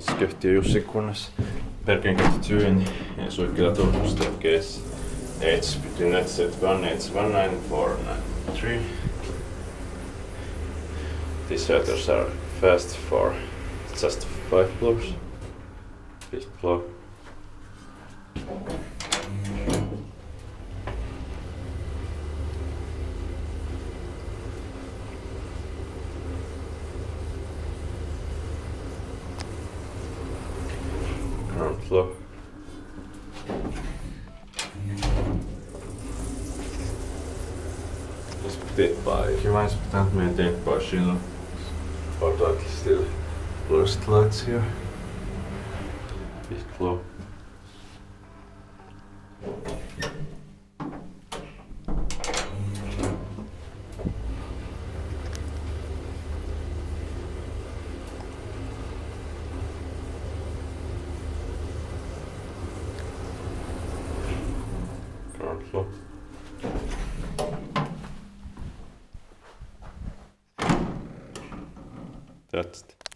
Skövti ja Jussin kunnassa. Bergeninkatu 2 in Suikkila Turku staircase. Age between net 1919493. These shelters are fast for just 5 floors. 5th floor. Ground floor. Device not maintained by Finland, but still lost lights here. 5th floor. Ground floor. That's it.